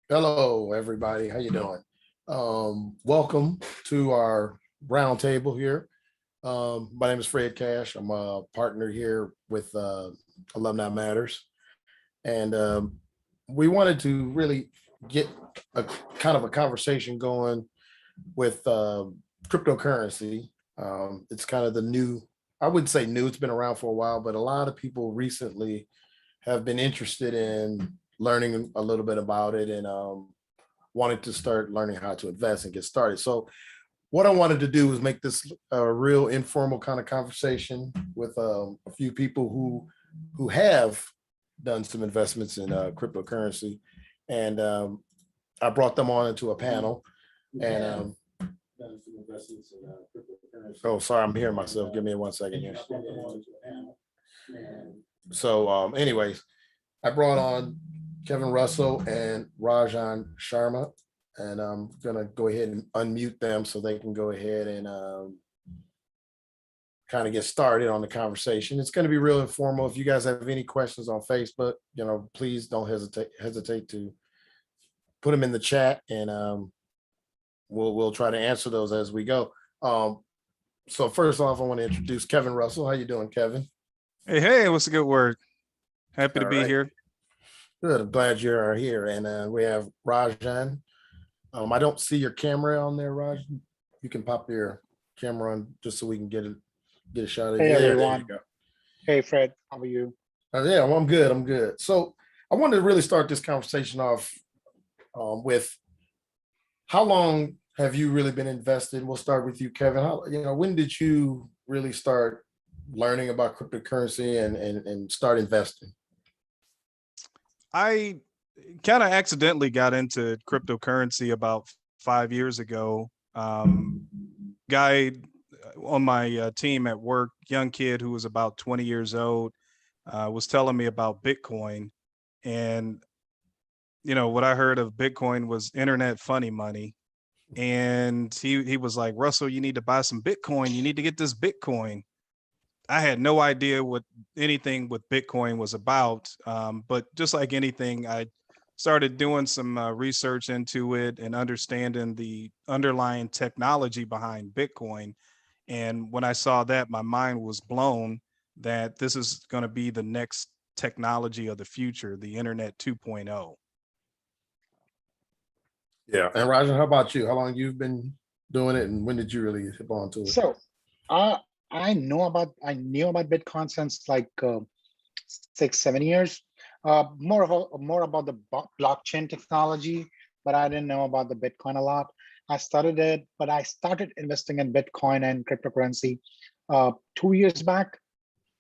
Hello, everybody. How you doing? Welcome to our roundtable here. My name is Fred Cash. I'm a partner here with Alumni Matters, and we wanted to really get a kind of a conversation going with cryptocurrency. It's kind of the new, I wouldn't say new, it's been around for a while, but a lot of people recently have been interested in learning a little bit about it and wanted to start learning how to invest and get started. So what I wanted to do was make this a real informal kind of conversation with a few people who have done some investments in cryptocurrency, and I brought them on into a panel and done some investments in cryptocurrency. Oh, sorry, I'm hearing myself. Give me 1 second here. So, anyways, I brought on Kevin Russell and Rajan Sharma, and I'm gonna go ahead and unmute them so they can go ahead and kind of get started on the conversation. It's going to be real informal. If you guys have any questions on Facebook, please don't hesitate to put them in the chat, and we'll try to answer those as we go. So first off, I want to introduce Kevin Russell. How you doing, Kevin? Hey, what's a good word? Happy to All be right. here. Good. I'm glad you are here. And we have Rajan. I don't see your camera on there, Raj. You can pop your camera on just so we can get a shot of Hey it. There you everyone. go. Hey Fred, how are you? Yeah, well, I'm good. I'm good. So I wanted to really start this conversation off with how long have you really been invested? We'll start with you, Kevin. When did you really start learning about cryptocurrency and start investing? I kind of accidentally got into cryptocurrency about 5 years ago. Guy on my team at work, young kid who was about 20 years old, was telling me about Bitcoin. And, what I heard of Bitcoin was internet funny money. And he was like, Russell, you need to buy some Bitcoin. You need to get this Bitcoin. I had no idea what anything with Bitcoin was about. But just like anything, I started doing some research into it and understanding the underlying technology behind Bitcoin. And when I saw that, my mind was blown that this is going to be the next technology of the future, the Internet 2.0. Yeah. And Rajan, how about you? How long you've been doing it, and when did you really hip on to it? So, uh, I knew about Bitcoin since like 6, 7 years. More about the blockchain technology, but I didn't know about the Bitcoin a lot. I started it, but I started investing in Bitcoin and cryptocurrency 2 years back.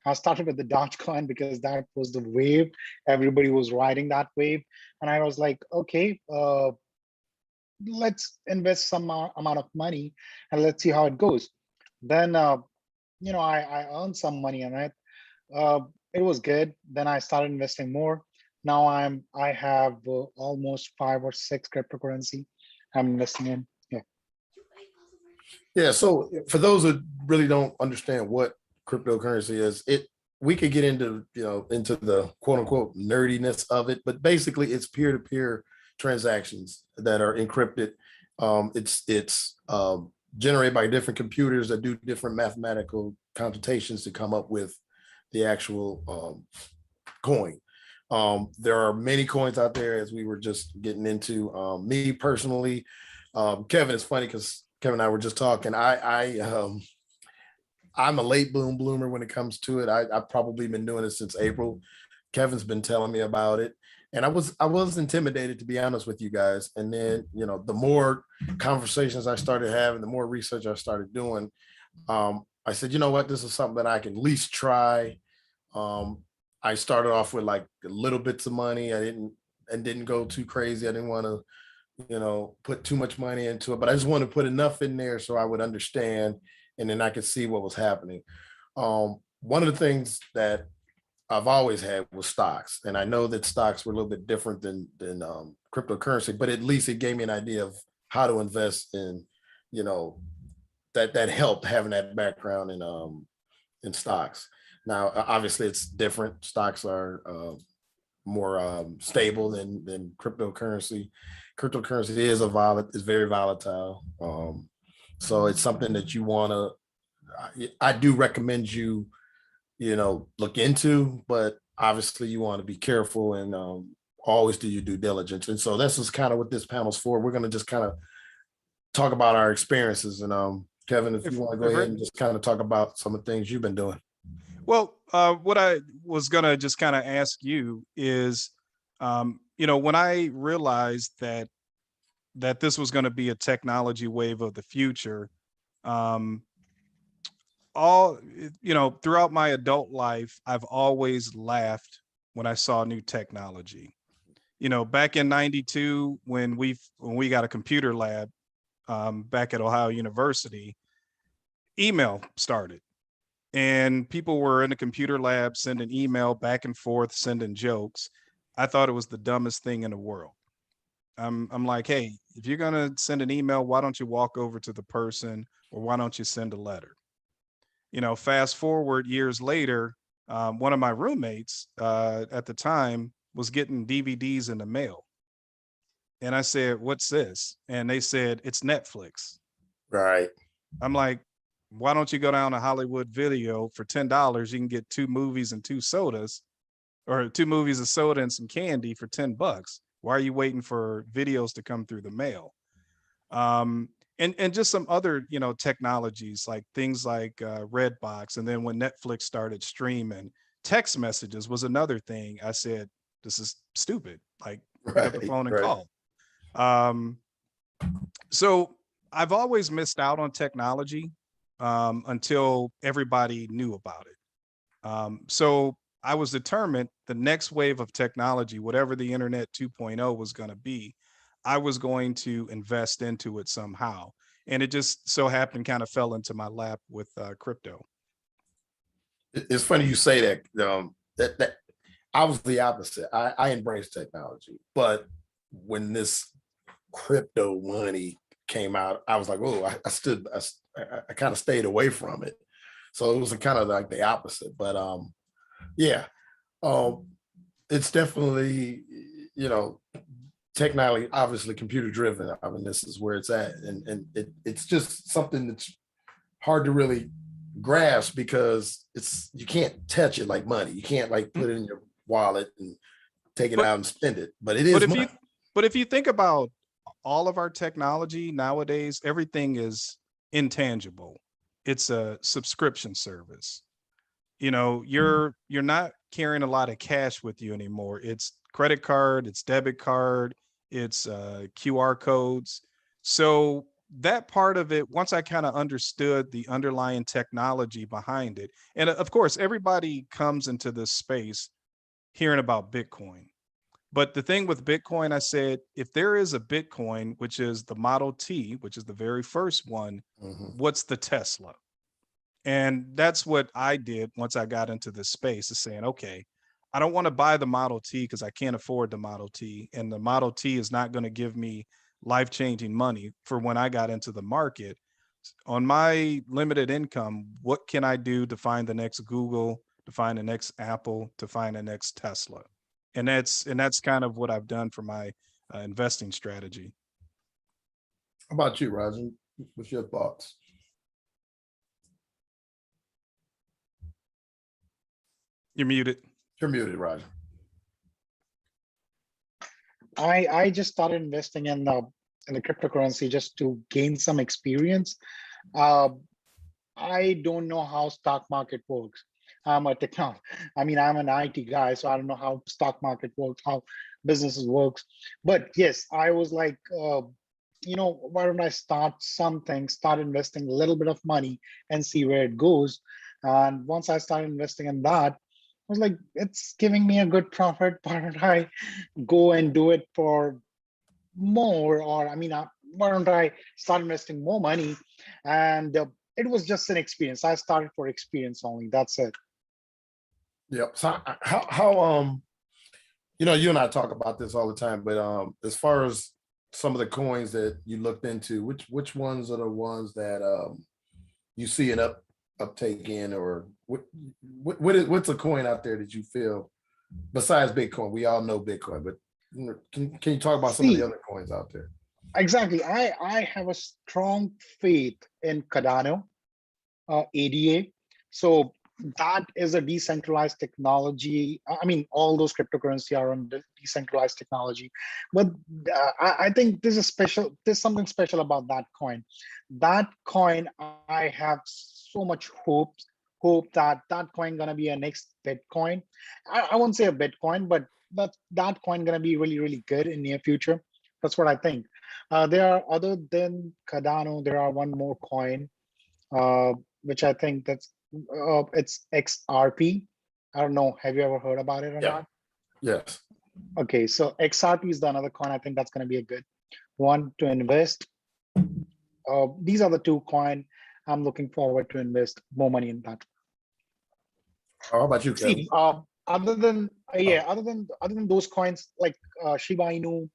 I started with the Dogecoin because that was the wave. Everybody was riding that wave, and I was like, okay, let's invest some amount of money and let's see how it goes. Then, I earned some money on it. Uh, it was good. Then I started investing more. Now I have almost 5 or 6 cryptocurrency I'm investing in. Yeah. Yeah. So for those that really don't understand what cryptocurrency is, we could get into the quote unquote nerdiness of it, but basically it's peer-to-peer transactions that are encrypted. It's generated by different computers that do different mathematical computations to come up with the actual coin. There are many coins out there, as we were just getting into. Me personally, Kevin, it's funny because Kevin and I were just talking. I'm a late bloomer when it comes to it. I've probably been doing it since April. Kevin's been telling me about it, and I was intimidated, to be honest with you guys. And then the more conversations I started having, the more research I started doing. I said, you know what, this is something that I can at least try. I started off with like little bits of money. I didn't go too crazy. I didn't want to put too much money into it, but I just wanted to put enough in there so I would understand, and then I could see what was happening. One of the things that I've always had was stocks, and I know that stocks were a little bit different than cryptocurrency, but at least it gave me an idea of how to invest in, you know, that helped having that background in stocks. Now, obviously, it's different. Stocks are more stable than cryptocurrency. Cryptocurrency is very volatile. So it's something that you want to, I do recommend you, look into, but obviously you want to be careful and always do your due diligence. And so this is kind of what this panel's for. We're going to just kind of talk about our experiences. And Kevin, if you want to go ahead and just kind of talk about some of the things you've been doing. Well, what I was gonna just kind of ask you is, when I realized that this was going to be a technology wave of the future, um, throughout my adult life, I've always laughed when I saw new technology. Back in '92, when we got a computer lab back at Ohio University, email started. And people were in the computer lab sending email back and forth, sending jokes. I thought it was the dumbest thing in the world. I'm like, hey, if you're gonna send an email, why don't you walk over to the person, or why don't you send a letter? Fast forward years later, one of my roommates at the time was getting DVDs in the mail, and I said, "What's this?" And they said, "It's Netflix." Right. I'm like, why don't you go down to Hollywood Video for $10? You can get 2 movies and 2 sodas, or 2 movies, a soda, and some candy for $10. Why are you waiting for videos to come through the mail? And just some other, technologies, like things like Redbox. And then when Netflix started streaming, text messages was another thing. I said, this is stupid. Like, pick up the phone and call. So I've always missed out on technology until everybody knew about it. So I was determined the next wave of technology, whatever the internet 2.0 was going to be, I was going to invest into it somehow. And it just so happened kind of fell into my lap with crypto. It's funny you say that. That I was the opposite. I embraced technology, but when this crypto money came out, I was like, oh, I kind of stayed away from it. So it was kind of like the opposite. But yeah, it's definitely, technology, obviously computer driven. I mean, this is where it's at. And it's just something that's hard to really grasp because you can't touch it like money. You can't like put it in your wallet and take it out and spend it. But it is money. But if you think about all of our technology nowadays, everything is intangible. It's a subscription service. You're not carrying a lot of cash with you anymore. It's credit card, it's debit card, it's QR codes. So that part of it, once I kind of understood the underlying technology behind it, and of course, everybody comes into this space hearing about Bitcoin. But the thing with Bitcoin, I said, if there is a Bitcoin, which is the Model T, which is the very first one, what's the Tesla? And that's what I did once I got into this space, is saying, okay, I don't want to buy the Model T because I can't afford the Model T. And the Model T is not going to give me life-changing money for when I got into the market. On my limited income, what can I do to find the next Google, to find the next Apple, to find the next Tesla? And that's kind of what I've done for my investing strategy. How about you, Roger? What's your thoughts? You're muted. You're muted, Roger. I just started investing in the cryptocurrency just to gain some experience. I don't know how stock market works. I'm an IT guy, so I don't know how stock market works, how businesses works. But yes, I was like, why don't I start investing a little bit of money and see where it goes. And once I started investing in that, I was like, it's giving me a good profit. Why don't I go and do it for more? Or why don't I start investing more money? And it was just an experience. I started for experience only. That's it. Yep. So how you and I talk about this all the time, but as far as some of the coins that you looked into, which ones are the ones that you see an uptake in, or what's a coin out there that you feel besides Bitcoin? We all know Bitcoin, but can you talk about some of the See, other coins out there? exactly. I have a strong faith in Cardano, ADA. So that is a decentralized technology. I mean, all those cryptocurrency are on decentralized technology, but I think there's a special. There's something special about that coin. That coin, I have so much hope that that coin gonna be a next Bitcoin. I won't say a Bitcoin, but that coin gonna be really really good in near future. That's what I think. There are other than Cardano. There are one more coin, uh, which I think it's XRP. I don't know. Have you ever heard about it or Yeah. not? Yes. Okay, so XRP is the another coin. I think that's going to be a good one to invest. These are the two coin I'm looking forward to invest more money in that. How about you, Kevin? See, other than other than those coins like Shiba Inu,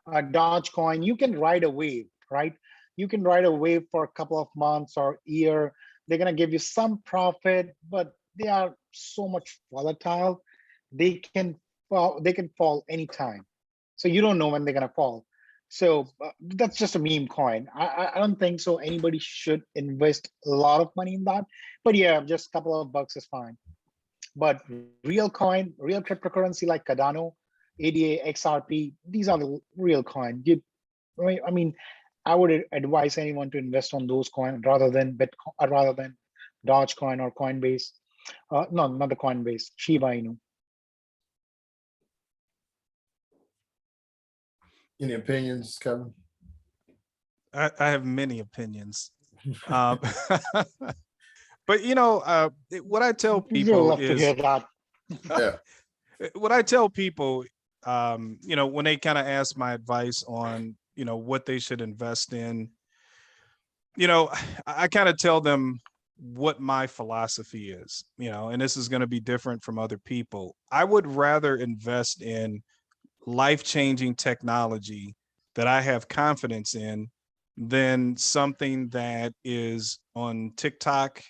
Dogecoin, you can ride a wave, right? You can ride a wave for a couple of months or year. They're gonna give you some profit, but they are so much volatile. They can fall anytime. So you don't know when they're gonna fall. So that's just a meme coin. I don't think so. Anybody should invest a lot of money in that. But yeah, just a couple of bucks is fine. But real coin, real cryptocurrency like Cardano, ADA, XRP, these are the real coin. I mean, I would advise anyone to invest on those coins rather than Bitcoin, rather than Dogecoin or Coinbase. No, not the Coinbase, Shiba Inu. Any opinions, Kevin? I have many opinions. Um, but you know, what I tell You'll people love to hear is, that. Yeah. what I tell people, you know, when they kind of ask my advice on, you know, what they should invest in, you know, I kind of tell them what my philosophy is, you know, and this is going to be different from other people. I would rather invest in life-changing technology that I have confidence in than something that is on TikTok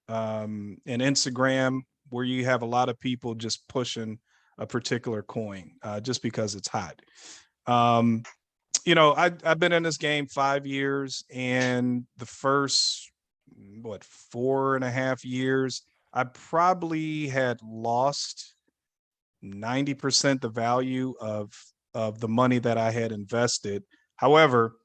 and Instagram, where you have a lot of people just pushing a particular coin just because it's hot. Um, you know, I've been in this game 5 years, and the first, what, 4.5 years, I probably had lost 90% the value of the money that I had invested. However,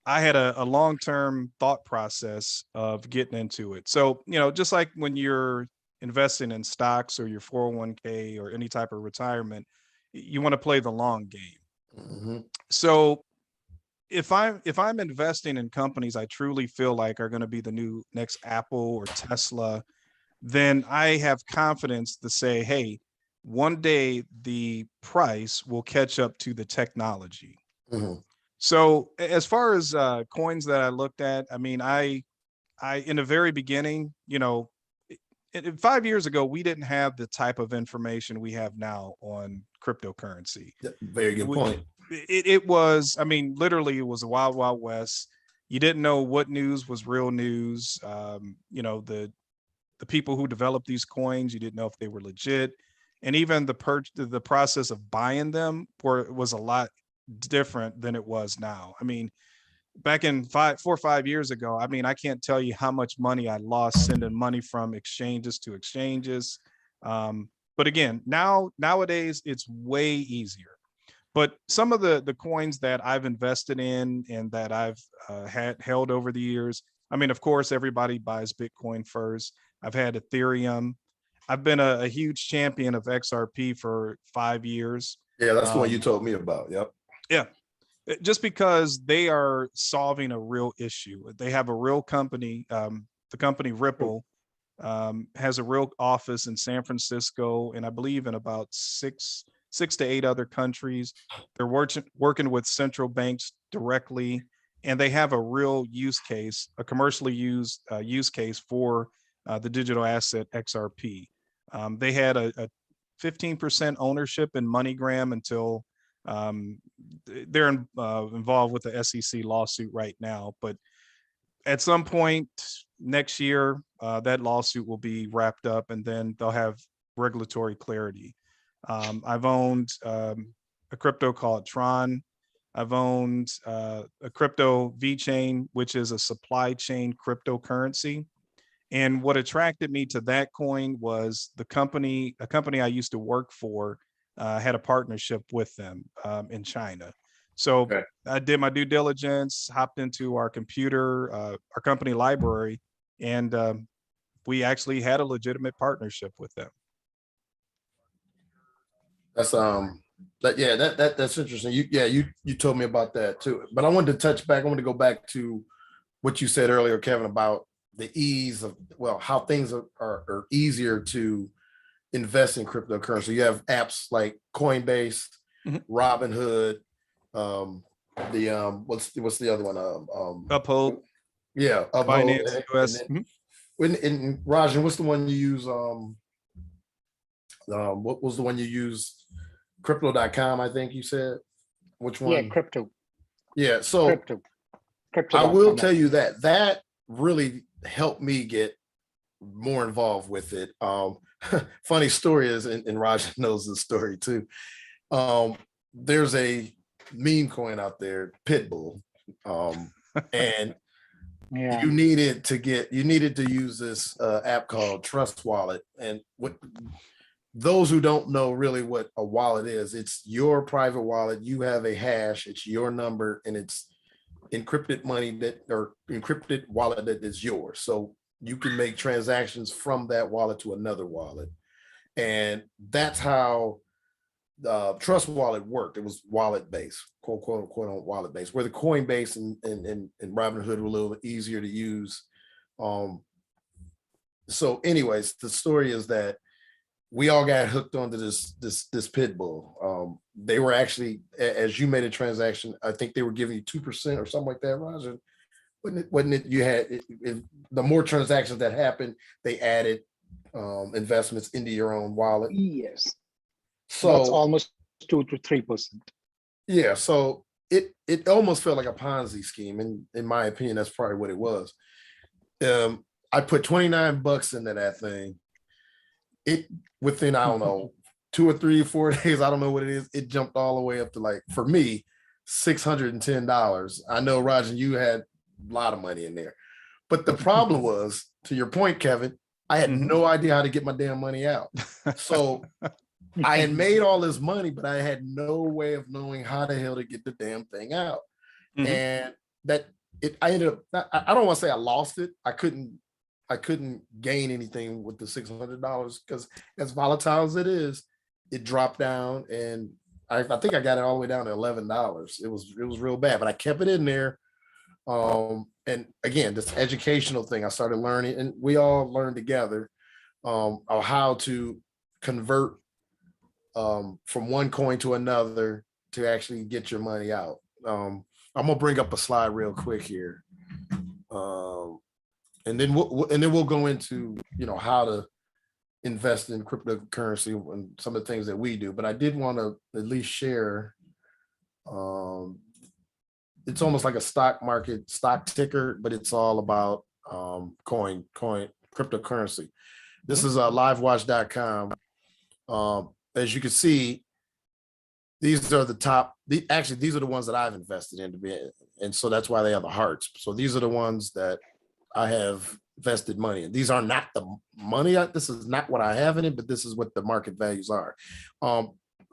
I had a long-term thought process of getting into it. So, you know, just like when you're investing in stocks or your 401k or any type of retirement, you want to play the long game. Mhm. So if I'm investing in companies I truly feel like are going to be the new next Apple or Tesla, then I have confidence to say, hey, one day the price will catch up to the technology. Mhm. So as far as coins that I looked at, I mean, I in the very beginning, you know, 5 years ago, we didn't have the type of information we have now on cryptocurrency. Yeah, very good We, point. it was, I mean, literally, it was a wild, wild west. You didn't know what news was real news. You know, the people who developed these coins, you didn't know if they were legit, and even the process of buying them was a lot different than it was now. I mean, back in 4 or 5 years ago, I mean, I can't tell you how much money I lost sending money from exchanges to exchanges. But again, nowadays it's way easier. But some of the coins that I've invested in and that I've had held over the years, I mean, of course, everybody buys Bitcoin first. I've had Ethereum. I've been a huge champion of XRP for 5 years. Yeah, that's the one you Um, told me about. Yep. yeah, just because they are solving a real issue. They have a real company. The company Ripple has a real office in San Francisco, and I believe in about six to eight other countries. They're working with central banks directly, and they have a real use case, a commercially used use case for the digital asset XRP. They had a 15% ownership in MoneyGram until um, they're involved with the SEC lawsuit right now. But at some point next year, that lawsuit will be wrapped up, and then they'll have regulatory clarity. I've owned a crypto called Tron. I've owned a crypto VeChain, which is a supply chain cryptocurrency. And what attracted me to that coin was a company I used to work for had a partnership with them in China. So Okay. I did my due diligence, hopped into our company library, and we actually had a legitimate partnership with them. That's that's interesting. You told me about that too. But I wanted to touch back. I want to go back to what you said earlier, Kevin, about the ease of how things are easier to invest in cryptocurrency. You have apps like Coinbase, Robinhood, what's the other one? Uphold. Yeah, Uphold. Finance US. And Rajan, what's the one you use? What was the one you used? Crypto.com, I think you said. Which one? Yeah, crypto. Yeah, so Crypto. I will tell you that really helped me get more involved with it. Funny story is, and Rajan knows the story too. There's a meme coin out there, Pitbull, and Yeah. you needed to use this app called Trust Wallet. And what those who don't know really what a wallet is, it's your private wallet. You have a hash, it's your number, and it's encrypted money or encrypted wallet that is yours. So you can make transactions from that wallet to another wallet. And that's how Trust Wallet worked. It was wallet based, quote unquote on wallet based, where the Coinbase and Robinhood were a little easier to use. So anyways, the story is that we all got hooked onto this Pitbull. They were actually, as you made a transaction, I think they were giving you 2% or something like that, Roger. Wasn't it you had the more transactions that happened, they added investments into your own wallet. Yes. So that's almost 2 to 3%. Yeah, so it almost felt like a Ponzi scheme, and in my opinion, that's probably what it was. I put $29 into that thing. It within, I don't know, 2 or 3 or 4 days, I don't know what it is. It jumped all the way up to, like, for me, $610. I know, Roger, you had a lot of money in there, but the problem was, to your point, Kevin, I had no idea how to get my damn money out. So I had made all this money, but I had no way of knowing how the hell to get the damn thing out. And I ended up, I don't want to say I lost it. I couldn't gain anything with the $600 because as volatile as it is, it dropped down, and I think I got it all the way down to $11. It was real bad, but I kept it in there. And again, this educational thing, I started learning, and we all learned together on how to convert from one coin to another to actually get your money out. I'm gonna bring up a slide real quick here. And then we'll go into, how to invest in cryptocurrency and some of the things that we do. But I did want to at least share. It's almost like a stock market stock ticker, but it's all about coin cryptocurrency. This is livewatch.com. As you can see, these are the top. These are the ones that I've invested in, and so that's why they have the hearts. So these are the ones that I have invested money in. These are not the money. This is not what I have in it, but this is what the market values are.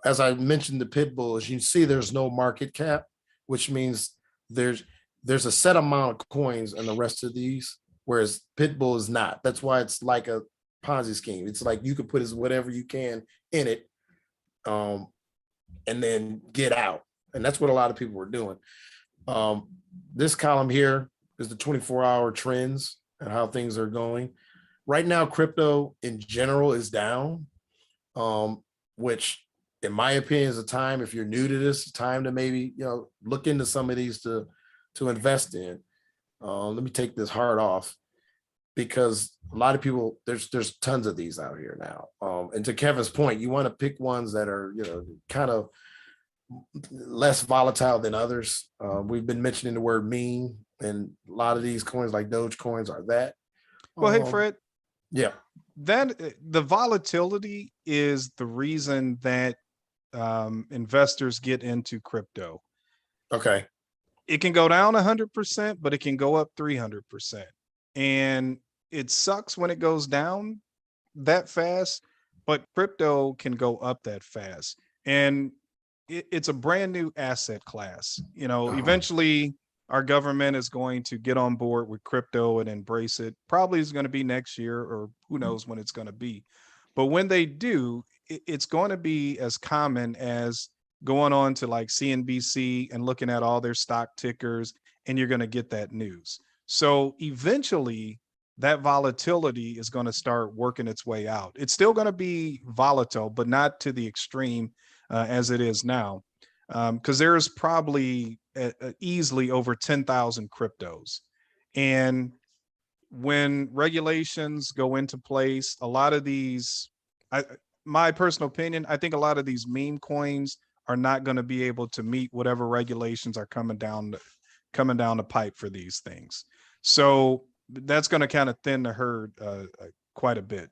As I mentioned, the Pitbull, as you can see, there's no market cap, which means there's a set amount of coins in the rest of these, whereas Pitbull is not. That's why it's like a Ponzi scheme. It's like you could put whatever you can in it, and then get out. And that's what a lot of people were doing. This column here is the 24-hour trends and how things are going. Right now, crypto in general is down, which in my opinion is a time, if you're new to this, time to maybe, look into some of these to invest in. Let me take this hard off, because a lot of people, there's tons of these out here now. And to Kevin's point, you want to pick ones that are, kind of less volatile than others. We've been mentioning the word meme, and a lot of these coins like Doge coins are that. Well, hey, Fred. Yeah. the volatility is the reason that investors get into crypto. Okay. It can go down 100%, but it can go up 300%. And it sucks when it goes down that fast, but crypto can go up that fast. And it's a brand new asset class. You know, eventually our government is going to get on board with crypto and embrace it. Probably is going to be next year, or who knows when it's going to be. But when they do, it's going to be as common as going on to like CNBC and looking at all their stock tickers, and you're going to get that news. So eventually that volatility is going to start working its way out. It's still going to be volatile, but not to the extreme as it is now, because there's probably easily over 10,000 cryptos. And when regulations go into place, a lot of these, my personal opinion, I think a lot of these meme coins are not going to be able to meet whatever regulations are coming down the pipe for these things. So that's going to kind of thin the herd quite a bit.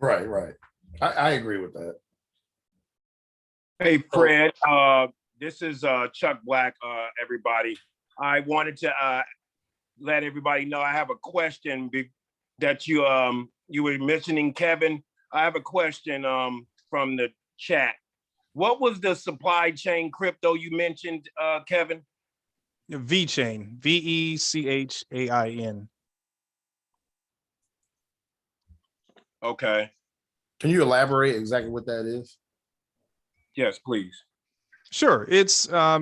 Right. I agree with that. Hey, Fred, this is Chuck Black, everybody. I wanted to let everybody know I have a question that you were mentioning, Kevin. I have a question from the chat. What was the supply chain crypto you mentioned, Kevin? VeChain, VeChain. Okay. Can you elaborate exactly what that is? Yes, please. Sure. It's a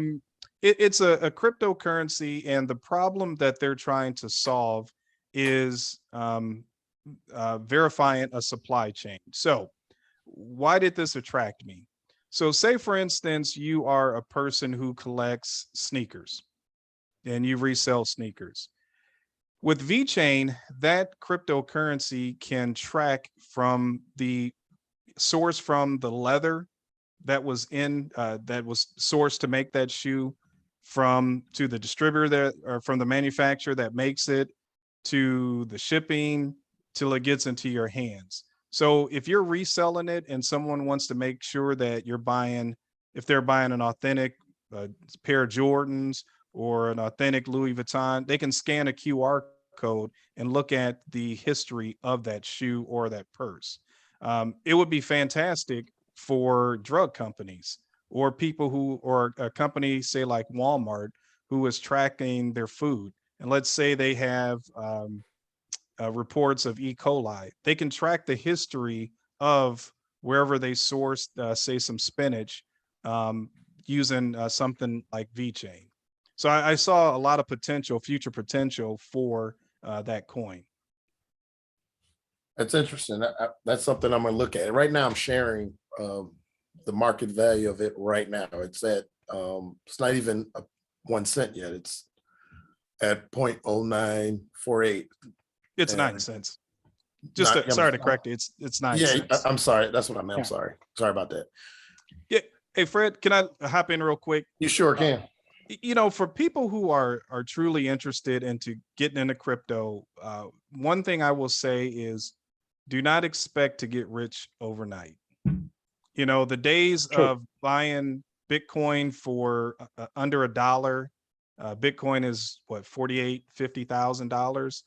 cryptocurrency, and the problem that they're trying to solve is verifying a supply chain. So why did this attract me? So say, for instance, you are a person who collects sneakers and you resell sneakers. With VeChain, that cryptocurrency can track from the source from the leather that was sourced to make that shoe, to the distributor or from the manufacturer that makes it, to the shipping till it gets into your hands. So if you're reselling it and someone wants to make sure that if they're buying an authentic pair of Jordans or an authentic Louis Vuitton, they can scan a QR code and look at the history of that shoe or that purse. It would be fantastic for drug companies or people or a company, say like Walmart, who is tracking their food. And let's say they have reports of E. coli. They can track the history of wherever they sourced, say, some spinach, using something like VeChain. So I saw a lot of future potential for that coin. That's interesting. That's something I'm going to look at. Right now, I'm sharing the market value of it right now. It's at it's not even 1 cent yet. It's at 0.0948. It's 9 cents. Sorry to correct you. It's 9 cents. I'm sorry. That's what I meant. I'm sorry. Sorry about that. Yeah. Hey, Fred, can I hop in real quick? You sure can. You know, for people who are truly interested into getting into crypto, one thing I will say is do not expect to get rich overnight. You know, the days of buying Bitcoin for under $1, Bitcoin is what, $48,000, $50,000.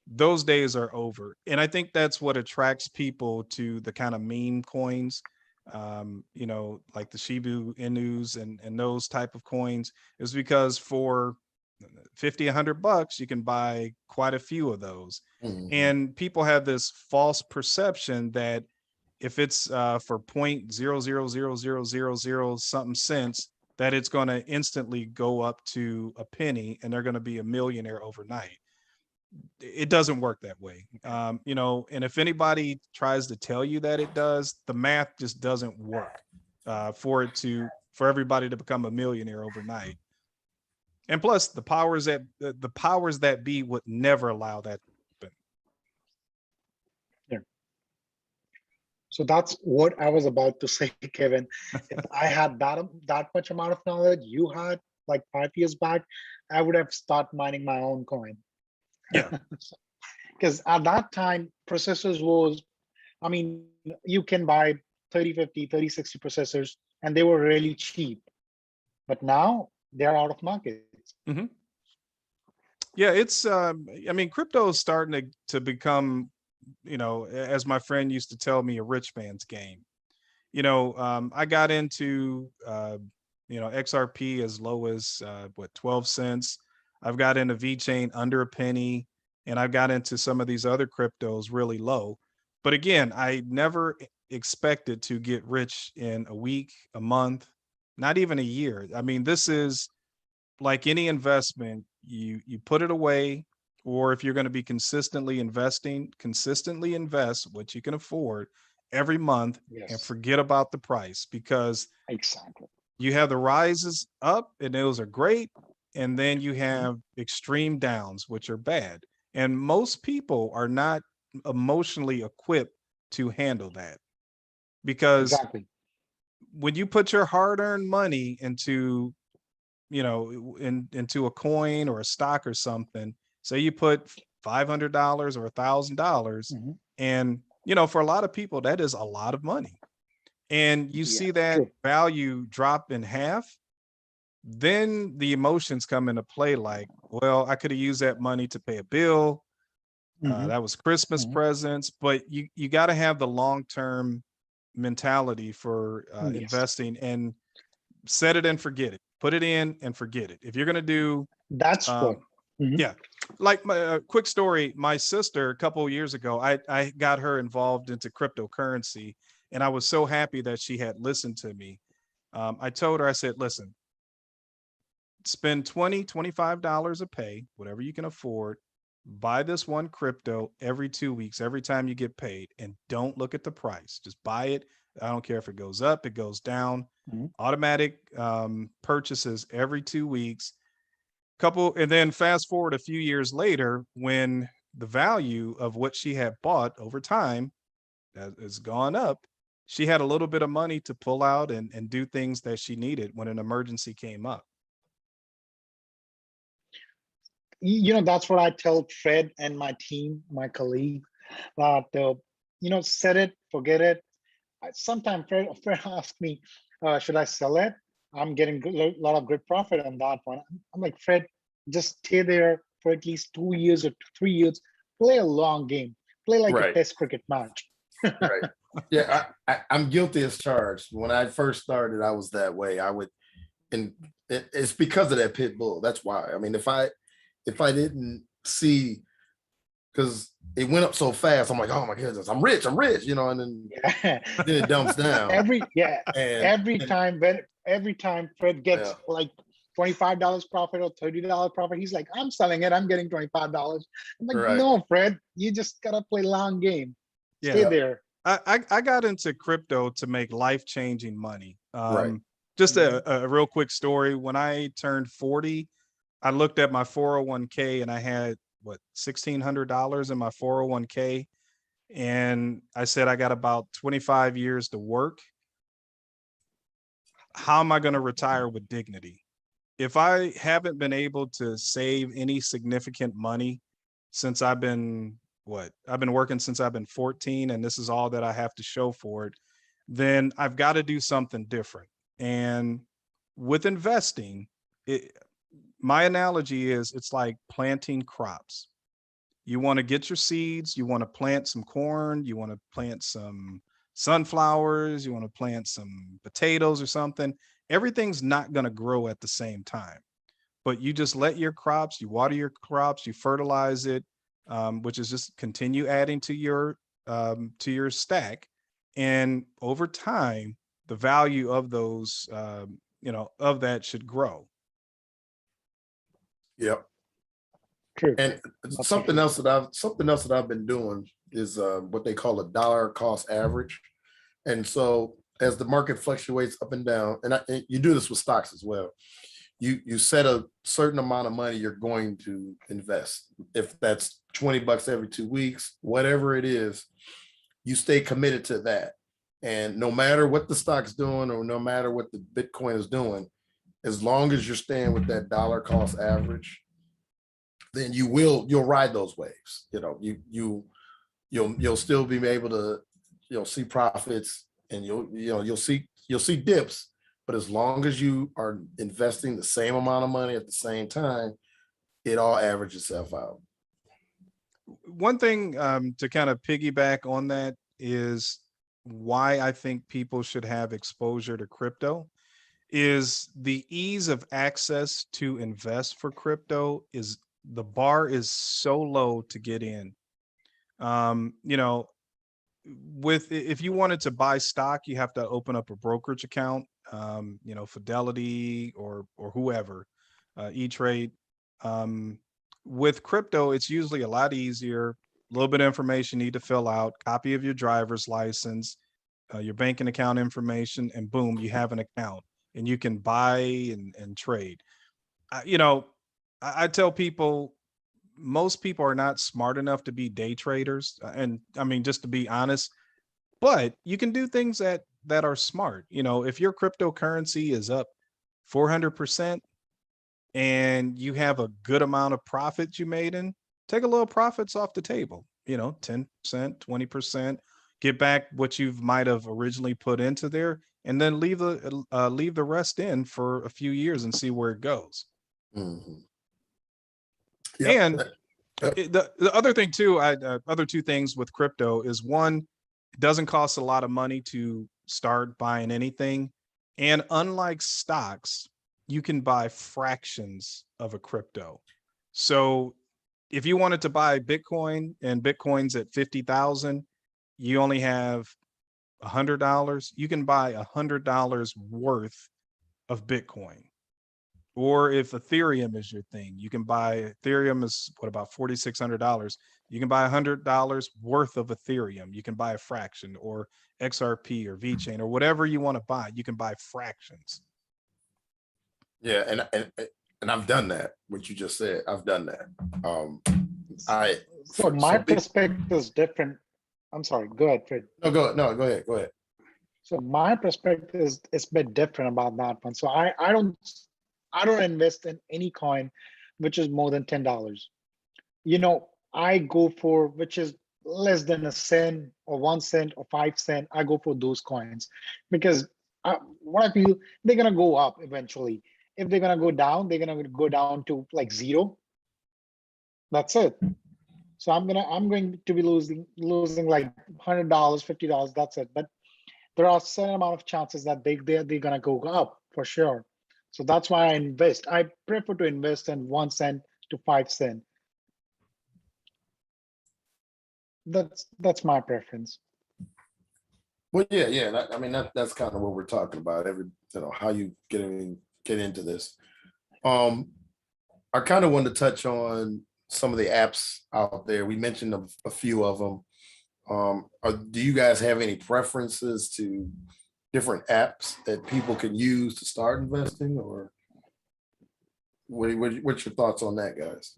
Those days are over. And I think that's what attracts people to the kind of meme coins, you know, like the Shiba Inus and those type of coins, is because for 50, $100, you can buy quite a few of those. Mm-hmm. And people have this false perception that if it's for 0.00000 something cents, that it's going to instantly go up to a penny and they're going to be a millionaire overnight. It doesn't work that way. You know, and if anybody tries to tell you that it does, the math just doesn't work for everybody to become a millionaire overnight. And plus the powers that be would never allow that to happen. Yeah. So that's what I was about to say, Kevin. If I had that much amount of knowledge you had like 5 years back, I would have started mining my own coin. Yeah. because at that time processors was, I mean, you can buy 3050, 3060 processors and they were really cheap, but now they're out of market. Yeah, it's I mean, crypto is starting to become, as my friend used to tell me, a rich man's game. I got into XRP as low as what, 12 cents. I've got into VeChain under a penny, and I've got into some of these other cryptos really low. But again, I never expected to get rich in a week, a month, not even a year. I mean, this is like any investment, you put it away, or if you're going to be consistently investing, consistently invest what you can afford every month and Yes, forget about the price, because exactly. you have the rises up and those are great, and then you have extreme downs, which are bad. And most people are not emotionally equipped to handle that, because Exactly. when you put your hard-earned money into into a coin or a stock or something, say you put $500 or $1,000, Mhm. and for a lot of people that is a lot of money, and you Yeah, see that true. value drop in half, then the emotions come into play, like, well, I could have used that money to pay a bill, Mhm. that was Christmas Mhm. presents. But you got to have the long-term mentality for Yes, investing, and set it and forget it. Put it in and forget it. If you're going to do, that's what. um, Mhm. yeah, like my quick story, my sister, a couple of years ago, I got her involved into cryptocurrency, and I was so happy that she had listened to me. I told her, I said, listen, spend $25 a pay, whatever you can afford, buy this one crypto every 2 weeks, every time you get paid, and don't look at the price. Just buy it. I don't care if it goes up, it goes down. Mhm. Automatic purchases every 2 weeks. And then fast forward a few years later, when the value of what she had bought over time has gone up, she had a little bit of money to pull out and do things that she needed when an emergency came up. That's what I tell Fred and my team, my colleague, that set it, forget it. Sometimes Fred asks me, should I sell it? I'm getting a lot of good profit on that one. I'm like, Fred, just stay there for at least 2 years or 3 years. Play a long game. Play like a Right. test cricket match. Right. Yeah, I'm guilty as charged. When I first started, I was that way. I would, and it's because of that pit bull. That's why. I mean, if I didn't see, because it went up so fast, I'm like, oh my goodness, I'm rich, and then Yeah. it dumps down. Every time Fred gets Yeah. like $25 profit or $30 profit, he's like, I'm selling it. I'm getting $25. I'm like, Right. no, Fred, you just gotta play long game. Stay Yeah. there. I got into crypto to make life-changing money. Right. Just a real quick story. When I turned 40, I looked at my 401k, and I had what, $1,600 in my 401k. And I said, I got about 25 years to work. How am I going to retire with dignity? If I haven't been able to save any significant money since I've been working since I've been 14, and this is all that I have to show for it, then I've got to do something different. And with investing, my analogy is, it's like planting crops. You want to get your seeds, you want to plant some corn, you want to plant some sunflowers, you want to plant some potatoes or something. Everything's not going to grow at the same time, but you just let your crops, you water your crops, you fertilize it, which is just continue adding to your stack. And over time, the value of those, of that should grow. Yep. True. And something else that I've been doing is what they call a dollar cost average. And so as the market fluctuates up and down, and you do this with stocks as well, you set a certain amount of money you're going to invest. If that's $20 every 2 weeks, whatever it is, you stay committed to that. And no matter what the stock's doing, or no matter what the Bitcoin is doing, as long as you're staying with that dollar cost average, then you'll ride those waves. You know, you'll still be able to, see profits, and you'll see dips, but as long as you are investing the same amount of money at the same time, it all averages itself out. One thing to kind of piggyback on that is why I think people should have exposure to crypto is the ease of access to invest for crypto. Is the bar is so low to get in. You know, if you wanted to buy stock, you have to open up a brokerage account, you know, Fidelity or whoever, E-Trade. With crypto, it's usually a lot easier. A little bit of information you need to fill out, copy of your driver's license, your banking account information, and boom, you have an account and you can buy and trade. You know, I tell people, most people are not smart enough to be day traders. And I mean, just to be honest, but you can do things that are smart. You know, if your cryptocurrency is up 400% and you have a good amount of profits you made in, take a little profits off the table, you know, 10%, 20%, get back what you might have originally put into there, and then leave the rest in for a few years and see where it goes. Mhm. And Yep. the other thing too, other two things with crypto is, one, it doesn't cost a lot of money to start buying anything. And unlike stocks, you can buy fractions of a crypto. So if you wanted to buy Bitcoin and Bitcoin's at 50,000, you only have $100, you can buy $100 worth of Bitcoin. Or if Ethereum is your thing, you can buy Ethereum is what, about $4,600. You can buy $100 worth of Ethereum. You can buy a fraction, or XRP or VeChain or whatever you want to buy. You can buy fractions. Yeah, and I've done that. What you just said, I've done that. So my perspective is different. I'm sorry, go ahead, Fred. No, go ahead. So my perspective is a bit different about that one. So I don't invest in any coin which is more than $10. You know, I go for which is less than a cent or 1 cent or 5 cents. I go for those coins because what I feel, they're gonna go up eventually. If they're gonna go down, they're gonna go down to like zero. That's it. So I'm going to be losing like $100, $50. That's it. But there are a certain amount of chances that they're gonna go up for sure. So that's why I invest. I prefer to invest in 1 cent to 5 cents. That's my preference. Well, yeah. I mean, that's kind of what we're talking about. How you get into this. I kind of wanted to touch on some of the apps out there. We mentioned a few of them. Do you guys have any preferences to different apps that people can use to start investing, or what's your thoughts on that, guys?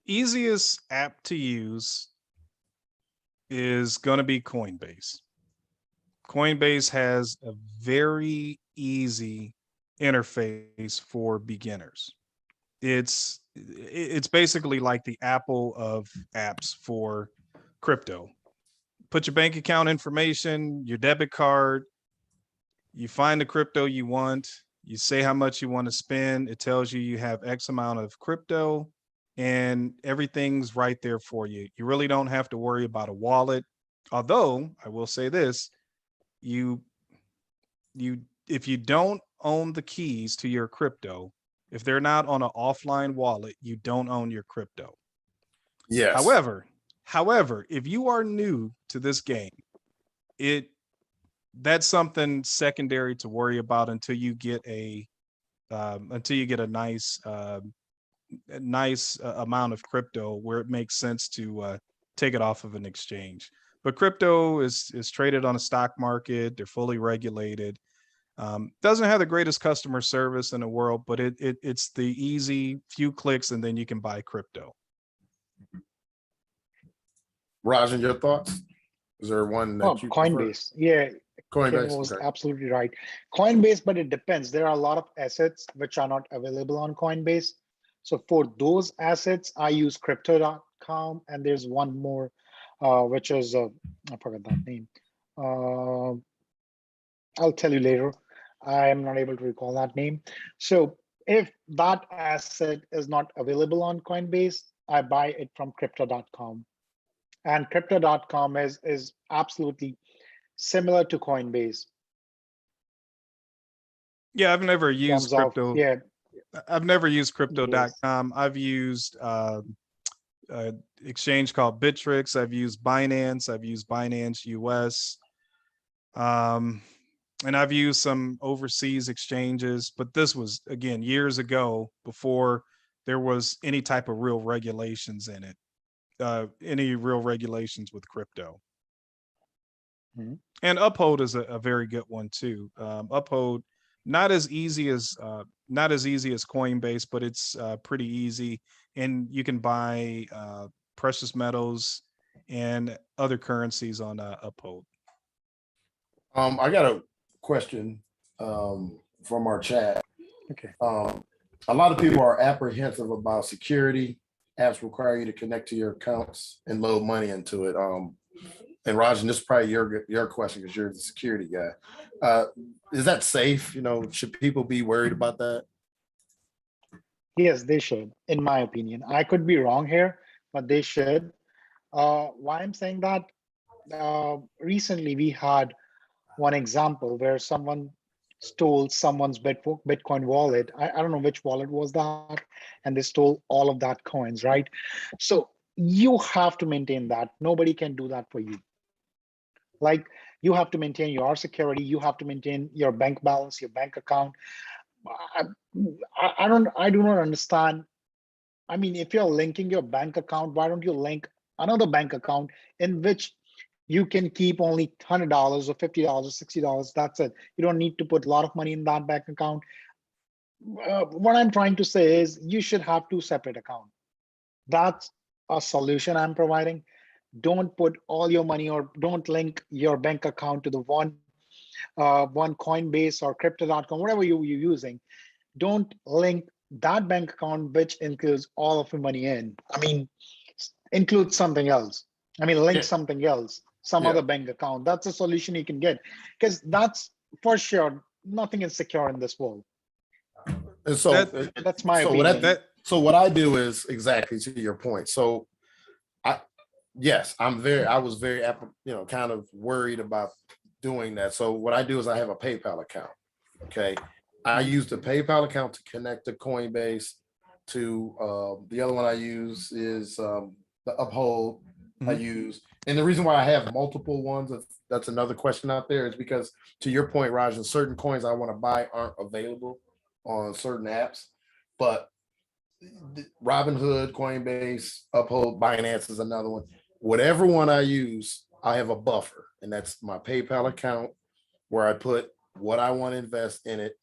Easiest app to use is going to be Coinbase. Coinbase has a very easy interface for beginners. It's basically like the Apple of apps for crypto. Put your bank account information, your debit card, you find the crypto you want, you say how much you want to spend, it tells you you have X amount of crypto, and everything's right there for you. You really don't have to worry about a wallet. Although I will say this, if you don't own the keys to your crypto, if they're not on an offline wallet, you don't own your crypto. Yes. However, if you are new to this game, that's something secondary to worry about until you get a nice amount of crypto where it makes sense to take it off of an exchange. But crypto is traded on a stock market. They're fully regulated. Doesn't have the greatest customer service in the world, but it's the easy few clicks and then you can buy crypto. Rajan, your thoughts? Is there one that you Coinbase? Prefer? Yeah, Coinbase Kim was absolutely right. Coinbase, but it depends. There are a lot of assets which are not available on Coinbase. So for those assets, I use crypto.com, and there's one more, which is I forgot that name. I'll tell you later. I am not able to recall that name. So if that asset is not available on Coinbase, I buy it from crypto.com. And crypto.com is absolutely similar to Coinbase Yeah, I've never in used terms of, crypto. yeah, I've never used yes. crypto.com. I've used exchange called Bittrex. I've used Binance. I've used Binance US. And I've used some overseas exchanges, but this was, again, years ago, before there was any type of real regulations in it, any real regulations with crypto. Mhm. And Uphold is a very good one too. Uphold, not as easy as Coinbase, but it's pretty easy, and you can buy precious metals and other currencies on Uphold. I got a question from our chat. Okay. A lot of people are apprehensive about security. Apps require you to connect to your accounts and load money into it. And Rajan, this is probably your question because you're the security guy. Is that safe? Should people be worried about that? Yes, they should, in my opinion. I could be wrong here, but they should. Why I'm saying that? Recently, we had one example where someone stole someone's Bitcoin wallet. I don't know which wallet was that, and they stole all of that coins, right? So you have to maintain that. Nobody can do that for you. Like, you have to maintain your security. You have to maintain your bank balance, your bank account. I do not understand. I mean, if you're linking your bank account, why don't you link another bank account in which you can keep only $100 or $50 or $60? That's it. You don't need to put a lot of money in that bank account. What I'm trying to say is you should have two separate accounts. That's a solution I'm providing. Don't put all your money, or don't link your bank account to the one Coinbase or crypto.com, whatever you're using. Don't link that bank account, which includes all of your money in. I mean, include something else. I mean, link Yeah. something else, some other bank account. That's a solution you can get, because that's for sure nothing is secure in this world. And so That's my so opinion. what I do is exactly to your point. So I was very kind of worried about doing that. So what I do is I have a PayPal account. Okay. I use the PayPal account to connect to Coinbase. To the other one I use is the Uphold I use. And the reason why I have multiple ones, if that's another question out there, is because, to your point, Rajan, certain coins I want to buy aren't available on certain apps. But Robinhood, Coinbase, Uphold, Binance is another one. Whatever one I use, I have a buffer, and that's my PayPal account where I put what I want to invest in it,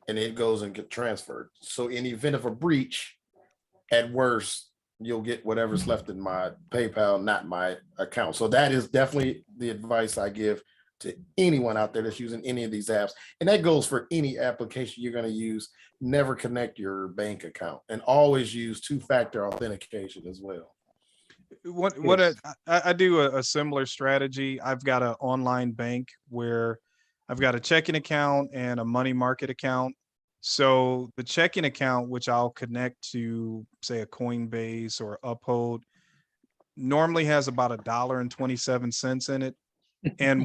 and it goes and get transferred. So in the event of a breach, at worst, you'll get whatever's left in my PayPal, not my account. So that is definitely the advice I give to anyone out there that's using any of these apps. And that goes for any application you're going to use. Never connect your bank account, and always use two-factor authentication as well. I do a similar strategy. I've got an online bank where I've got a checking account and a money market account. So the checking account, which I'll connect to, say, a Coinbase or Uphold, normally has about $1.27 in it. And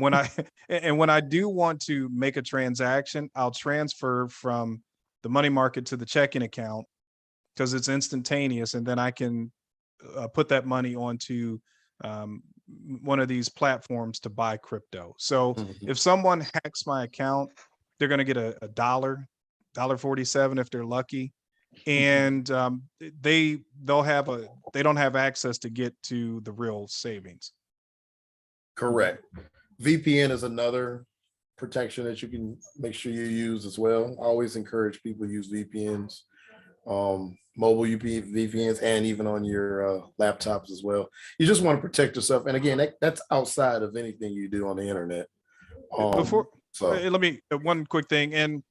when I do want to make a transaction, I'll transfer from the money market to the checking account because it's instantaneous, and then I can put that money onto one of these platforms to buy crypto. So if someone hacks my account, they're going to get a $1.47 if they're lucky, and they don't have access to get to the real savings. Correct. VPN is another protection that you can make sure you use as well. I always encourage people to use VPNs, mobile VPNs, and even on your laptops as well. You just want to protect yourself. And again, that's outside of anything you do on the internet. Let me one quick thing. And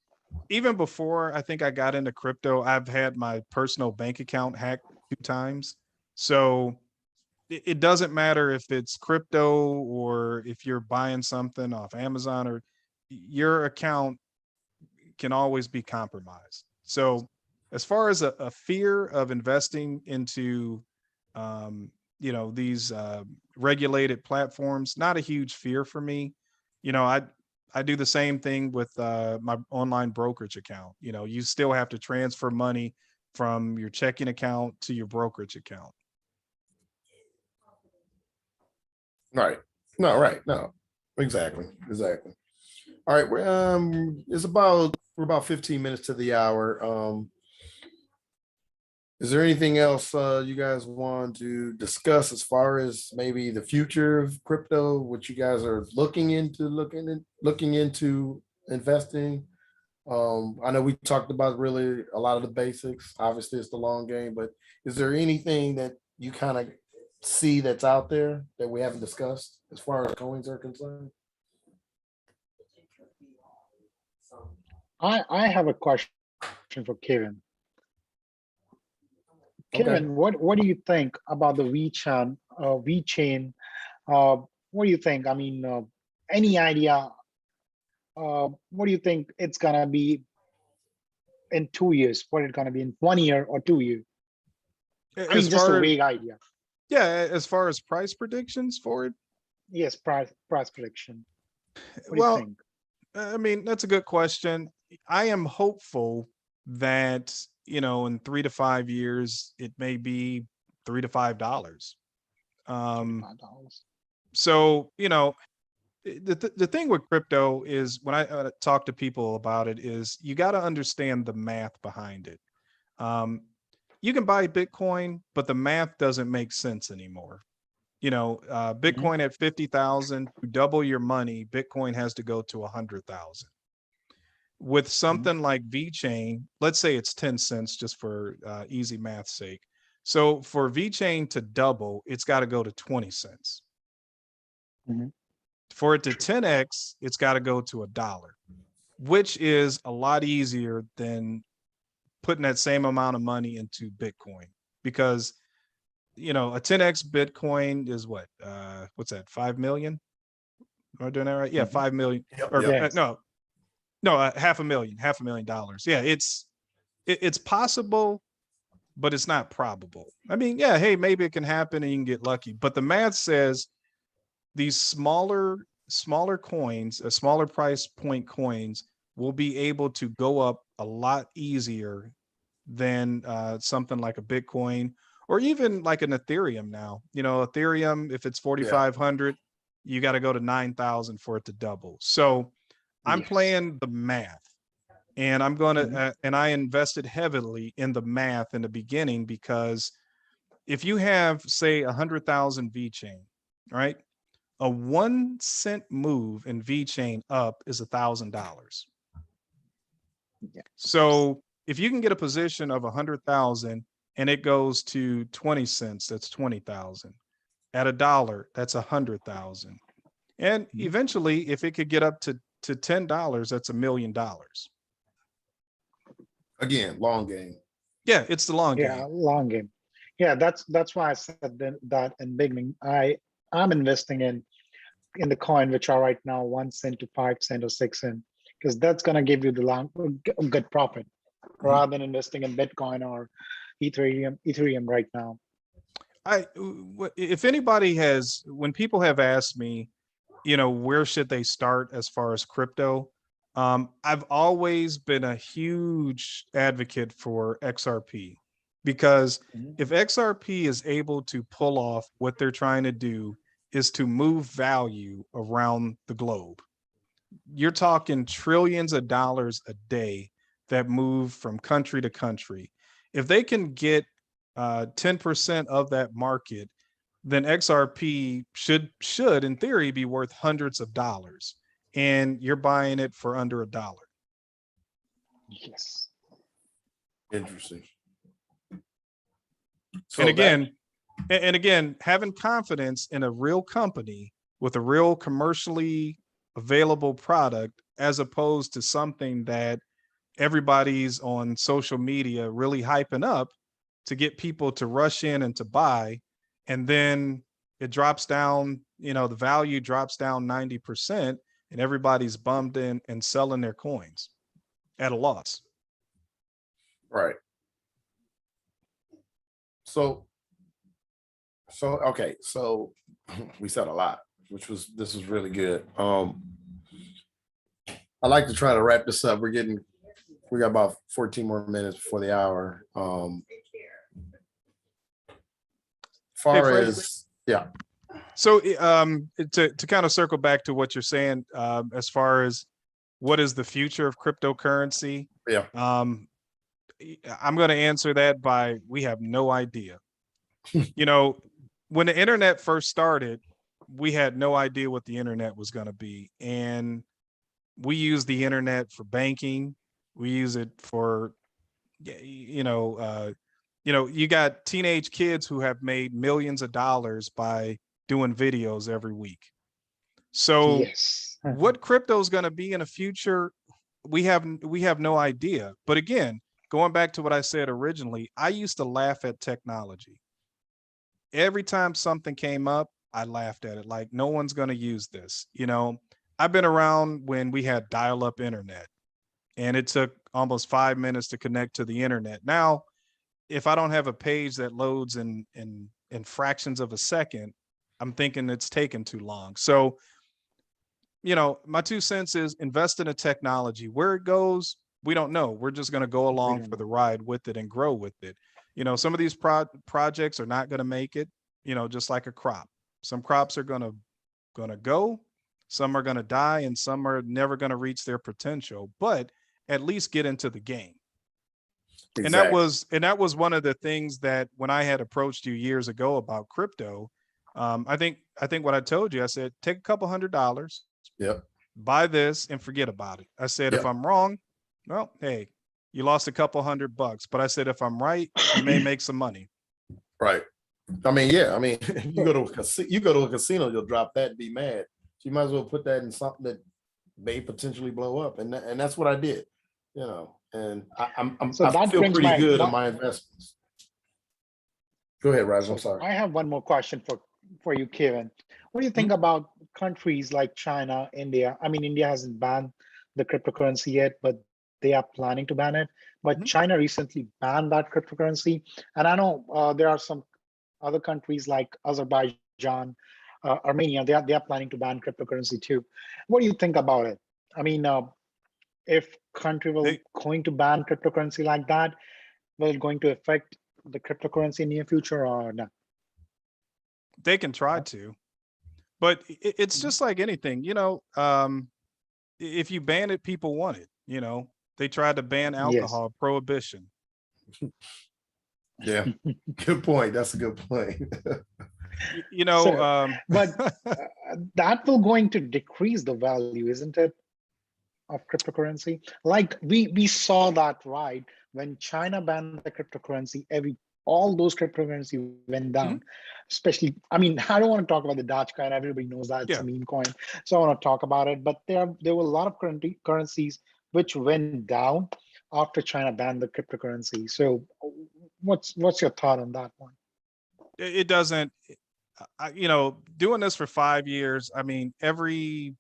even before I think I got into crypto, I've had my personal bank account hacked 2 times. So it doesn't matter if it's crypto or if you're buying something off Amazon, or your account can always be compromised. So as far as a fear of investing into, um, these regulated platforms, not a huge fear for me. I do the same thing with my online brokerage account. You still have to transfer money from your checking account to your brokerage account. Right. No, right. No, exactly. Exactly. All right. We're about 15 minutes to the hour. Is there anything else you guys want to discuss as far as maybe the future of crypto, what you guys are looking into investing? I know we talked about really a lot of the basics. Obviously, it's the long game, but is there anything that you kind of see that's out there that we haven't discussed as far as coins are concerned? I have a question for Kevin. Okay. Kevin, what do you think about the VChain? VChain. What do you think? I mean, any idea? What do you think it's gonna be in 2 years? What it's gonna be in 1 year or 2 years? I mean, As just a far as, vague idea. yeah, as far as price predictions for it, Yes, price prediction. What do you well, think? I mean, that's a good question. I am hopeful that, in 3 to 5 years, it may be $3 to $5. $5. So, the thing with crypto is when I talk to people about it is you got to understand the math behind it. Um, you can buy Bitcoin, but the math doesn't make sense anymore. Bitcoin at 50,000, to double your money, Bitcoin has to go to 100,000. With something like VChain, let's say it's 10 cents just for easy math sake. So for VChain to double, it's got to go to 20 cents. Mhm. For it to 10x, it's got to go to $1, which is a lot easier than putting that same amount of money into Bitcoin, because a 10x Bitcoin is what's that, 5 million? Am I doing that right? Yeah, 5 million. Yep, Or yep. no, $500,000. Yeah, it's possible, but it's not probable. I mean, yeah, hey, maybe it can happen and you can get lucky, but the math says these smaller coins, smaller price point coins, will be able to go up a lot easier than something like a Bitcoin or even like an Ethereum now. Ethereum, if it's 4,500, you got to go to 9,000 for it to double. So I'm Yes. playing the math, and I'm going to, Mhm. and I invested heavily in the math in the beginning, because if you have, say, 100,000 VChain, right? A 1 cent move in VChain up is $1,000. Yeah. So if you can get a position of 100,000 and it goes to 20 cents, that's 20,000. At $1, that's 100,000. And eventually, if it could get up to $10, that's $1 million. Again, long game. Yeah, it's the long Yeah, game. long game. Yeah, that's why I said that in beginning. I'm investing in the coin, which are right now 1 cent to 5 cent or 6 cent, because that's gonna give you the good profit, rather than investing in Bitcoin or Ethereum right now. If anybody has, when people have asked me, where should they start as far as crypto? I've always been a huge advocate for XRP, because if XRP is able to pull off what they're trying to do, is to move value around the globe. You're talking trillions of dollars a day that move from country to country. If they can get 10% of that market, then XRP should in theory be worth hundreds of dollars, and you're buying it for under $1. Yes. Interesting. And again, having confidence in a real company with a real commercially available product, as opposed to something that everybody's on social media really hyping up to get people to rush in and to buy. And then it drops down, the value drops down 90% and everybody's bummed in and selling their coins at a loss. Right. So okay, so we said a lot, this was really good. I like to try to wrap this up. We got about 14 more minutes before the hour. Far Fred. as yeah. So to kind of circle back to what you're saying, as far as what is the future of cryptocurrency? Yeah. I'm going to answer that by we have no idea. When the internet first started, we had no idea what the internet was going to be. And we use the internet for banking. We use it for, you got teenage kids who have made millions of dollars by doing videos every week. So Yes. what crypto is going to be in the future, we have no idea. But again, going back to what I said originally, I used to laugh at technology. Every time something came up, I laughed at it like no one's going to use this. I've been around when we had dial-up internet and it took almost 5 minutes to connect to the internet. Now, if I don't have a page that loads in fractions of a second, I'm thinking it's taken too long. So, my 2 cents is invest in a technology. Where it goes, we don't know. We're just going to go along for the ride with it and grow with it. Some of these projects are not going to make it, just like a crop. Some crops are going to go, some are going to die, and some are never going to reach their potential, but at least get into the game. Exactly. And that was one of the things that when I had approached you years ago about crypto, I think what I told you, I said, take a couple $100, yep, buy this and forget about it. I said, if I'm wrong, well, hey, you lost a couple $100, but I said, if I'm right, you may make some money. Right. I mean, yeah. I mean, you go to a casino, you'll drop that and be mad. So you might as well put that in something that may potentially blow up, and that's what I did. And I feel pretty good on my investments. Go ahead, Raj. I'm sorry. I have one more question for you, Kevin. What do you think about countries like China, India? I mean, India hasn't banned the cryptocurrency yet, but they are planning to ban it. But China recently banned that cryptocurrency. And I know there are some other countries like Azerbaijan, Armenia, they are planning to ban cryptocurrency too. What do you think about it? I mean, if country going to ban cryptocurrency like that, will it going to affect the cryptocurrency in near future or not? They can try to, but it's just like anything, if you ban it, people want it. They tried to ban alcohol, prohibition. Yeah, good point. That's a good point. But that will going to decrease the value, isn't it, of cryptocurrency? Like we saw that, right? When China banned the cryptocurrency, all those cryptocurrency went down. Especially, I mean, I don't want to talk about the Dogecoin. Everybody knows that it's a meme coin, so I want to talk about it. But there were a lot of currencies which went down after China banned the cryptocurrency. So, what's your thought on that one? It doesn't. Doing this for 5 years. I mean, every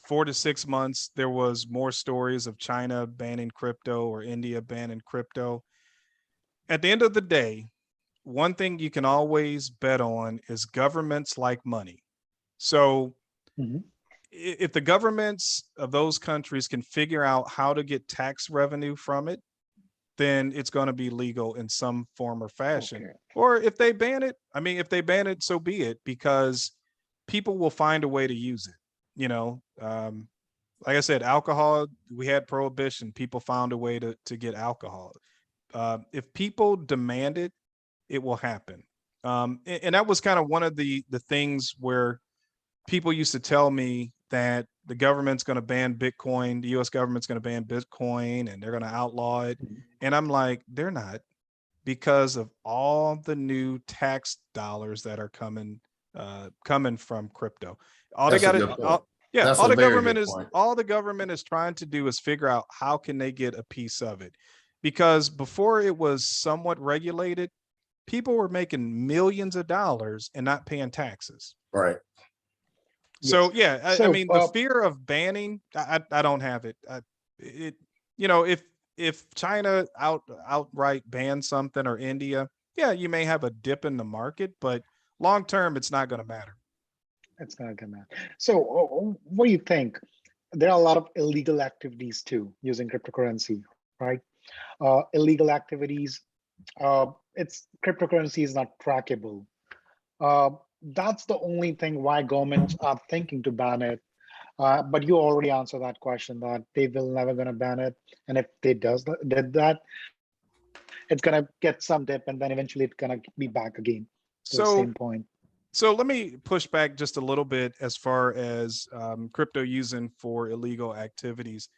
4 to 6 months, there was more stories of China banning crypto or India banning crypto. At the end of the day, one thing you can always bet on is governments like money. So if the governments of those countries can figure out how to get tax revenue from it, then it's going to be legal in some form or fashion. Okay. Or if they ban it, so be it, because people will find a way to use it. Like I said, alcohol, we had prohibition. People found a way to get alcohol. If people demand it, it will happen. And that was kind of one of the things where people used to tell me that the government's going to ban Bitcoin, the US government's going to ban Bitcoin, and they're going to outlaw it. And I'm like, they're not, because of all the new tax dollars that are coming from crypto. All they got Yeah, That's all a the very government good is point. all the government is trying to do is figure out how can they get a piece of it. Because before it was somewhat regulated, people were making millions of dollars and not paying taxes. Right. So Yes. yeah, I So mean the fear of banning, I don't have it. It you know if China outright bans something or India, yeah, you may have a dip in the market, but long term it's not going to matter. it's gonna come out. So what do you think? There are a lot of illegal activities too using cryptocurrency, right? Illegal activities. It's cryptocurrency is not trackable. Uh, that's the only thing why governments are thinking to ban it. But you already answered that question that they will never gonna ban it, and if they did that, it's gonna get some dip, and then eventually it's gonna be back again to the So same point. So let me push back just a little bit as far as crypto using for illegal activities.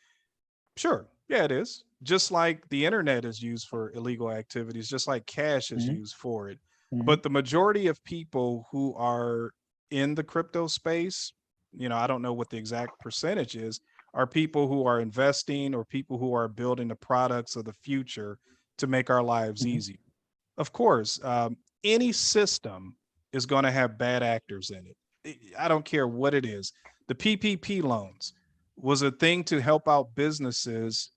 Sure, yeah, it is. Just like the internet is used for illegal activities, just like cash is Mhm, used for it. mhm, But the majority of people who are in the crypto space, I don't know what the exact percentage is, are people who are investing or people who are building the products of the future to make our lives mhm, easier. Of course, any system is going to have bad actors in it. I don't care what it is. The PPP loans was a thing to help out businesses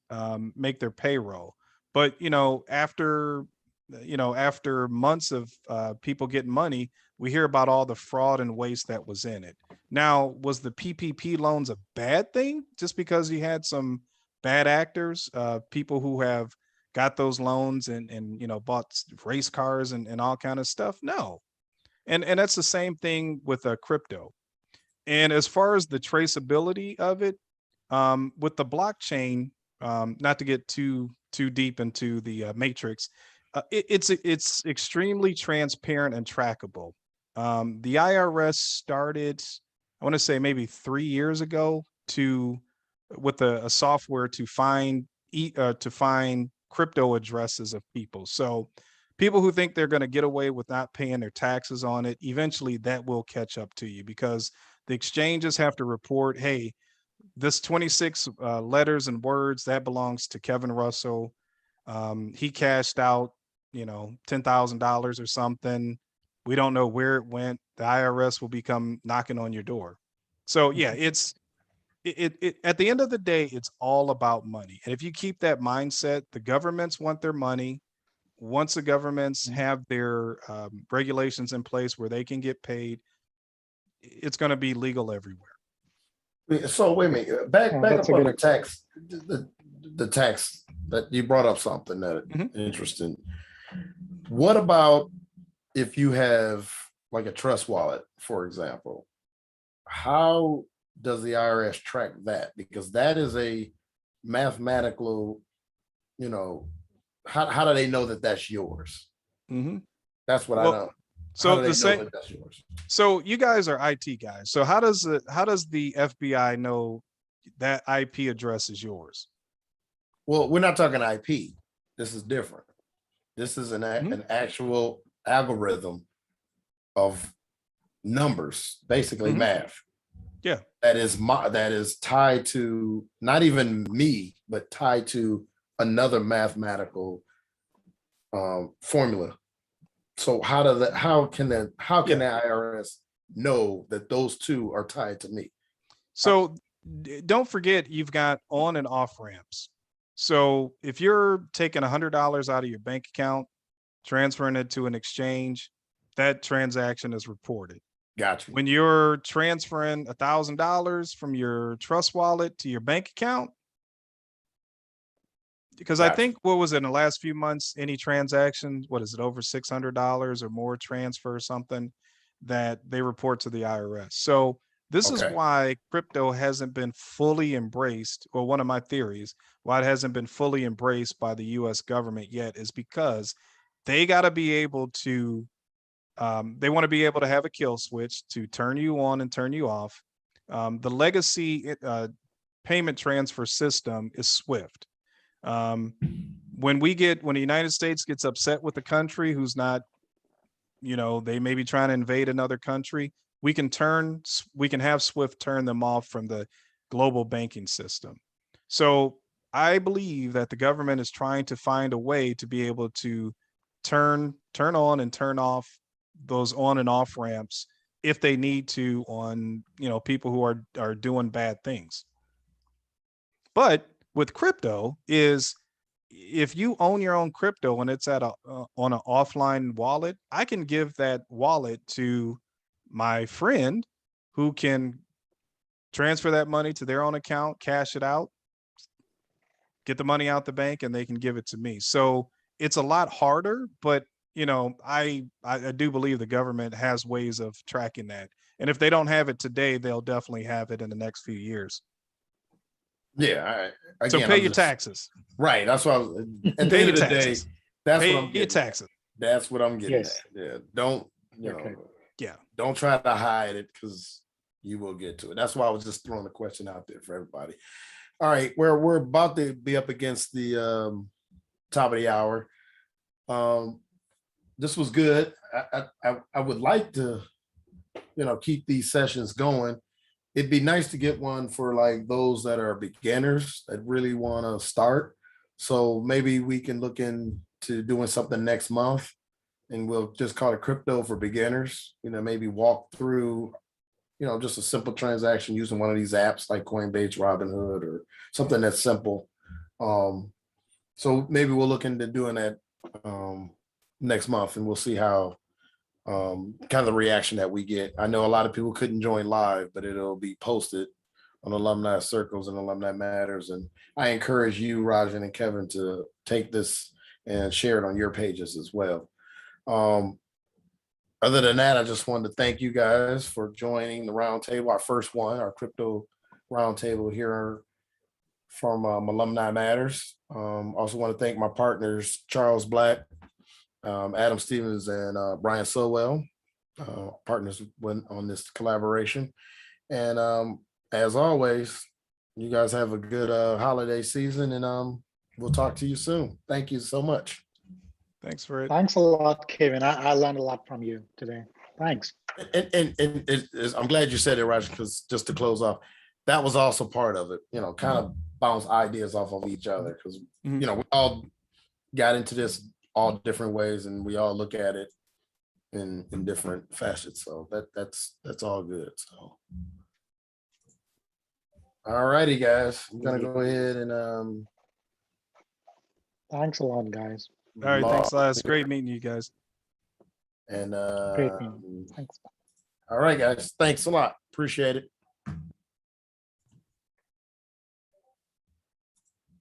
make their payroll, but after months of people getting money, we hear about all the fraud and waste that was in it. Now, was the PPP loans a bad thing just because you had some bad actors, people who have got those loans and bought race cars and all kind of stuff? No. And that's the same thing with crypto. And as far as the traceability of it, with the blockchain, not to get too deep into the matrix, it's extremely transparent and trackable. The IRS started, I want to say maybe 3 years ago, with a software to find crypto addresses of people. So people who think they're going to get away with not paying their taxes on it, eventually that will catch up to you because the exchanges have to report, hey, this 26 letters and words that belongs to Kevin Russell. He cashed out, $10,000 or something. We don't know where it went. The IRS will become knocking on your door. So yeah, mhm, it at the end of the day, it's all about money. And if you keep that mindset, the governments want their money. Once the governments mhm. have their regulations in place where they can get paid, it's going to be legal everywhere. So wait a minute, back That's up a on good the explanation. tax, the tax that you brought up something that Mhm. interesting. What about if you have like a trust wallet, for example? How does the IRS track that? Because that is a mathematical, you know, how do they know that that's yours? Mhm. That's what I Well, don't. How so do the they know same. that that's yours? So you guys are IT guys. So how does the FBI know that IP address is yours? Well, we're not talking IP. This is different. This is Mhm. an actual algorithm of numbers, basically Mhm. math. Yeah. That is tied to not even me, but tied to another mathematical formula. So how can Yeah. the IRS know that those two are tied to me? Uh, So don't forget you've got on and off ramps. So if you're taking $100 out of your bank account, transferring it to an exchange, that transaction is reported. Got you. When you're transferring $1,000 from your trust wallet to your bank account, because I Got you. think what was it in the last few months, any transactions, what is it, over $600 or more transfer or something that they report to the IRS. So this is Okay. why crypto hasn't been fully embraced, or one of my theories, why it hasn't been fully embraced by the US government yet is because they got to be able to, they want to be able to have a kill switch to turn you on and turn you off. The legacy payment transfer system is SWIFT. Um, when the United States gets upset with a country who's not, they may be trying to invade another country, we can have SWIFT turn them off from the global banking system. So I believe that the government is trying to find a way to be able to turn on and turn off those on and off ramps if they need to on, people who are doing bad things. But with crypto is, if you own your own crypto and it's at on an offline wallet, I can give that wallet to my friend who can transfer that money to their own account, cash it out, get the money out the bank, and they can give it to me. So it's a lot harder, but I do believe the government has ways of tracking that. And if they don't have it today, they'll definitely have it in the next few years. Yeah. So pay your taxes. Right. That's what I was, at the Pay end of your the day, taxes. that's Pay what I'm your getting taxes. at. That's what I'm getting Yes. at. Yeah. Don't, Okay. Yeah. don't try to hide it, because you will get to it. That's why I was just throwing the question out there for everybody. All right. We're about to be up against the top of the hour. This was good. I would like to, keep these sessions going. It'd be nice to get one for like those that are beginners that really want to start. So maybe we can look into doing something next month, and we'll just call it crypto for beginners. Maybe walk through, just a simple transaction using one of these apps like Coinbase, Robinhood, or something that's simple. So maybe we'll look into doing that next month, and we'll see how kind of the reaction that we get. I know a lot of people couldn't join live, but it'll be posted on Alumni Circles and Alumni Matters. And I encourage you, Rajan and Kevin, to take this and share it on your pages as well. Other than that, I just wanted to thank you guys for joining the roundtable, our first one, our crypto roundtable here from Alumni Matters. Also want to thank my partners, Charles Black, Adam Stevens, and Brian Sowell, partners on this collaboration. And as always, you guys have a good holiday season, and we'll talk to you soon. Thank you so much. Thanks for it. Thanks a lot, Kevin. I learned a lot from you today. Thanks. And I'm glad you said it, Roger, because just to close off, that was also part of it, kind of bounce ideas off of each other, because, we all got into this all different ways, and we all look at it in different facets. So that's all good. So, all righty, guys, I'm gonna go ahead and Thanks a lot, guys. All right. Thanks, Les. It's great meeting you guys. And Great meeting. Thanks. all right, guys, thanks a lot. Appreciate it.